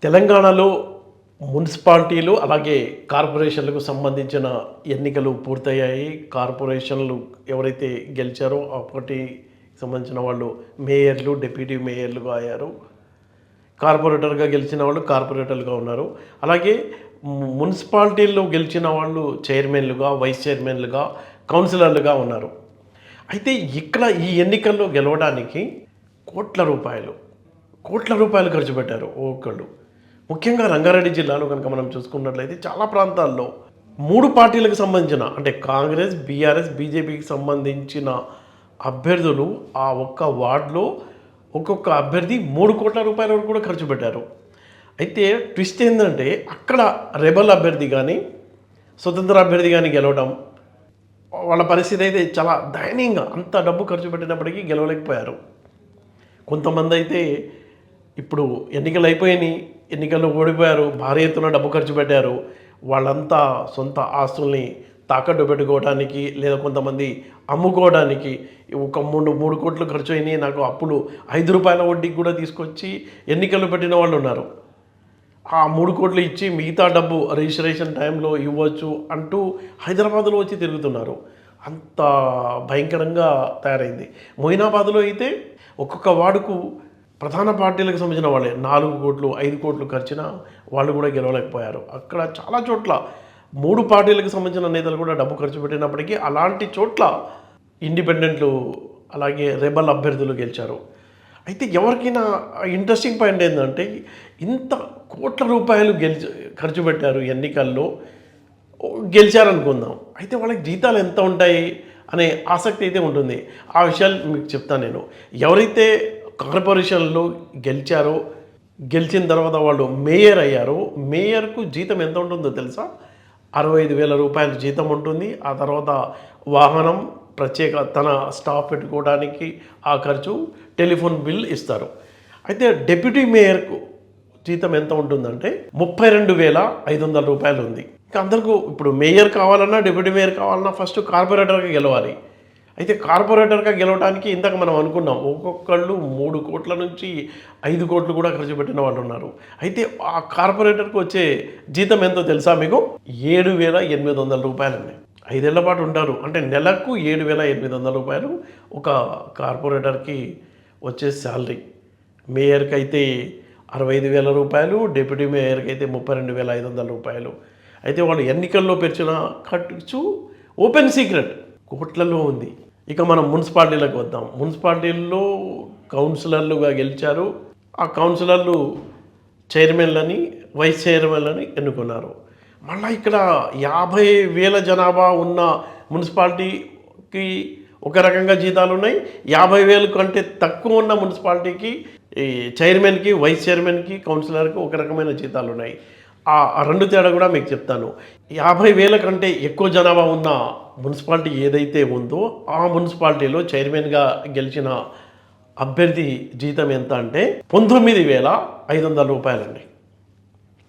తెలంగాణలో మున్సిపాలిటీలు అలాగే కార్పొరేషన్లకు సంబంధించిన ఎన్నికలు పూర్తయ్యాయి. కార్పొరేషన్లు ఎవరైతే గెలిచారో అప్పటి సంబంధించిన వాళ్ళు మేయర్లు, డిప్యూటీ మేయర్లుగా అయ్యారు. కార్పొరేటర్గా గెలిచిన వాళ్ళు కార్పొరేటర్లుగా ఉన్నారు. అలాగే మున్సిపాలిటీల్లో గెలిచిన వాళ్ళు చైర్మన్లుగా, వైస్ చైర్మన్లుగా, కౌన్సిలర్లుగా ఉన్నారు. అయితే ఇక్కడ ఈ ఎన్నికల్లో గెలవడానికి కోట్ల రూపాయలు ఖర్చు పెట్టారు ఒక్కొక్కళ్ళు. ముఖ్యంగా రంగారెడ్డి జిల్లాలో కనుక మనం చూసుకున్నట్లయితే చాలా ప్రాంతాల్లో 3 పార్టీలకు సంబంధించిన అంటే కాంగ్రెస్, బీఆర్ఎస్, బీజేపీకి సంబంధించిన అభ్యర్థులు ఆ ఒక్క వార్డులో ఒక్కొక్క అభ్యర్థి 3 కోట్ల రూపాయల వరకు కూడా ఖర్చు పెట్టారు. అయితే ట్విస్ట్ ఏంటంటే అక్కడ రెబల్ అభ్యర్థి కానీ, స్వతంత్ర అభ్యర్థి కానీ గెలవడం వాళ్ళ పరిస్థితి అయితే చాలా దయనీయంగా అంత డబ్బు ఖర్చు పెట్టినప్పటికీ గెలవలేకపోయారు. కొంతమంది అయితే ఇప్పుడు ఎన్నికలు అయిపోయినాయి, ఎన్నికల్లో ఓడిపోయారు, భారీ ఎత్తున డబ్బు ఖర్చు పెట్టారు. వాళ్ళంతా సొంత ఆస్తుల్ని తాకట్టు పెట్టుకోవడానికి లేదా కొంతమంది అమ్ముకోవడానికి ఒక 3 కోట్లు ఖర్చు అయినాయి, నాకు అప్పులు 5 రూపాయల వడ్డీకి కూడా తీసుకొచ్చి ఎన్నికలు పెట్టిన వాళ్ళు ఉన్నారు. ఆ 3 కోట్లు ఇచ్చి మిగతా డబ్బు రిజిస్ట్రేషన్ టైంలో ఇవ్వచ్చు అంటూ హైదరాబాద్లో వచ్చి తిరుగుతున్నారు. అంత భయంకరంగా తయారైంది. మొయినాబాద్లో అయితే ఒక్కొక్క వార్డుకు ప్రధాన పార్టీలకు సంబంధించిన వాళ్ళే 4 కోట్లు 5 కోట్లు ఖర్చున వాళ్ళు కూడా గెలవలేకపోయారు. అక్కడ చాలా చోట్ల 3 పార్టీలకు సంబంధించిన నేతలు కూడా డబ్బు ఖర్చు పెట్టినప్పటికీ అలాంటి చోట్ల ఇండిపెండెంట్లు అలాగే రెబల్ అభ్యర్థులు గెలిచారు. అయితే ఎవరికైనా ఇంట్రెస్టింగ్ పాయింట్ ఏంటంటే ఇంత కోట్ల రూపాయలు ఖర్చు పెట్టారు ఎన్నికల్లో, గెలిచారనుకుందాం. అయితే వాళ్ళకి జీతాలు ఎంత ఉంటాయి అనే ఆసక్తి అయితే ఉంటుంది. ఆ విషయాలు మీకు చెప్తాను నేను. ఎవరైతే కార్పొరేషన్లో గెలిచారో, గెలిచిన తర్వాత వాళ్ళు మేయర్ అయ్యారో, మేయర్కు జీతం ఎంత ఉంటుందో తెలుసా? 65,000 రూపాయల జీతం ఉంటుంది. ఆ తర్వాత వాహనం, ప్రత్యేక తన స్టాఫ్ పెట్టుకోవడానికి ఆ ఖర్చు, టెలిఫోన్ బిల్ ఇస్తారు. అయితే డిప్యూటీ మేయర్కు జీతం ఎంత ఉంటుందంటే 32,500 రూపాయలు ఉంది. ఇంకా అందరికీ ఇప్పుడు మేయర్ కావాలన్నా, డిప్యూటీ మేయర్ కావాలన్నా ఫస్ట్ కార్పొరేటర్గా గెలవాలి. అయితే కార్పొరేటర్గా గెలవడానికి ఇందాక మనం అనుకున్నాం ఒక్కొక్కళ్ళు 3 కోట్ల నుంచి 5 కోట్లు కూడా ఖర్చు పెట్టిన వాళ్ళు ఉన్నారు. అయితే ఆ కార్పొరేటర్కి వచ్చే జీతం ఎంతో తెలుసా మీకు? 7,800 రూపాయలండి. 5 ఏళ్ల పాటు ఉంటారు అంటే నెలకు 7,800 రూపాయలు ఒక కార్పొరేటర్కి వచ్చే శాలరీ. మేయర్కి అయితే 65,000 రూపాయలు, డిప్యూటీ మేయర్కి అయితే 32,500 రూపాయలు. అయితే వాళ్ళు ఎన్నికల్లో పెంచిన ఖర్చు ఓపెన్ సీక్రెట్ కోట్లలో ఉంది. ఇక మనం మున్సిపాలిటీలకు వద్దాం. మున్సిపాలిటీల్లో కౌన్సిలర్లుగా గెలిచారు. ఆ కౌన్సిలర్లు చైర్మన్లని, వైస్ చైర్మన్లని ఎన్నుకున్నారు. మళ్ళీ ఇక్కడ 50,000 జనాభా ఉన్న మున్సిపాలిటీకి ఒక రకంగా జీతాలు ఉన్నాయి. 50,000 కంటే తక్కువ ఉన్న మున్సిపాలిటీకి ఈ చైర్మన్కి, వైస్ చైర్మన్కి, కౌన్సిలర్కి ఒక రకమైన జీతాలు ఉన్నాయి. ఆ 2 తేడా కూడా మీకు చెప్తాను. 50,000 కంటే ఎక్కువ జనాభా ఉన్న మున్సిపాలిటీ ఏదైతే ఉందో ఆ మున్సిపాలిటీలో చైర్మన్గా గెలిచిన అభ్యర్థి జీతం ఎంత అంటే 19,500 రూపాయలండి.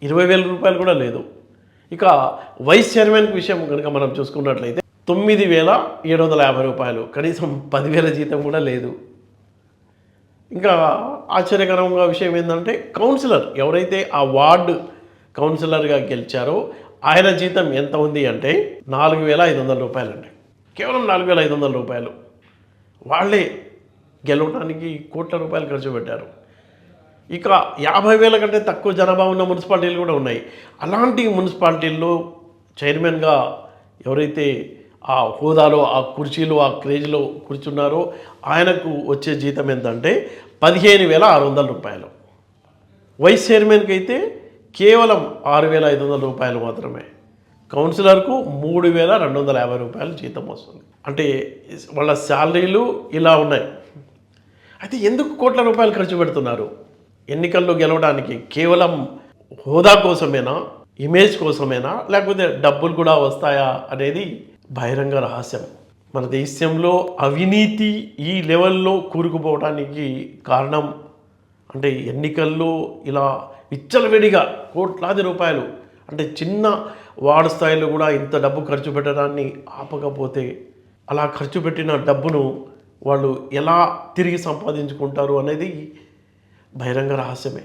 20,000 రూపాయలు కూడా లేదు. ఇక వైస్ చైర్మన్ విషయం కనుక మనం చూసుకున్నట్లయితే 9,750 రూపాయలు, కనీసం 10,000 జీతం కూడా లేదు. ఇంకా ఆశ్చర్యకరంగా విషయం ఏంటంటే కౌన్సిలర్ ఎవరైతే ఆ వార్డు కౌన్సిలర్గా గెలిచారో ఆయన జీతం ఎంత ఉంది అంటే 4,500 రూపాయలండి. కేవలం 4,500 రూపాయలు. వాళ్ళే గెలవడానికి కోట్ల రూపాయలు ఖర్చు పెట్టారు. ఇక 50,000 కంటే తక్కువ జనాభా ఉన్న మున్సిపాలిటీలు కూడా ఉన్నాయి. అలాంటి మున్సిపాలిటీల్లో చైర్మన్గా ఎవరైతే ఆ హోదాలో, ఆ కుర్చీలో, ఆ క్రేజ్లో కూర్చున్నారో ఆయనకు వచ్చే జీతం ఎంతంటే 15,600 రూపాయలు. వైస్ చైర్మన్కి అయితే కేవలం 6,500 రూపాయలు మాత్రమే. కౌన్సిలర్కు 3,250 రూపాయలు జీతం వస్తుంది. అంటే వాళ్ళ శాలరీలు ఇలా ఉన్నాయి. అయితే ఎందుకు కోట్ల రూపాయలు ఖర్చు పెడుతున్నారు? ఎన్నికల్లో గెలవడానికి కేవలం హోదా కోసమేనా, ఇమేజ్ కోసమేనా, లేకపోతే డబ్బులు కూడా వస్తాయా అనేది బహిరంగ రహస్యం. మన దేశంలో అవినీతి ఈ లెవెల్లో కూరుకుపోవడానికి కారణం అంటే ఎన్నికల్లో ఇలా విచ్చలవిడిగా కోట్లాది రూపాయలు అంటే చిన్న వార్డు స్థాయిలో కూడా ఇంత డబ్బు ఖర్చు పెట్టడాన్ని ఆపకపోతే అలా ఖర్చు పెట్టిన డబ్బును వాళ్ళు ఎలా తిరిగి సంపాదించుకుంటారు అనేది బహిరంగ రహస్యమే.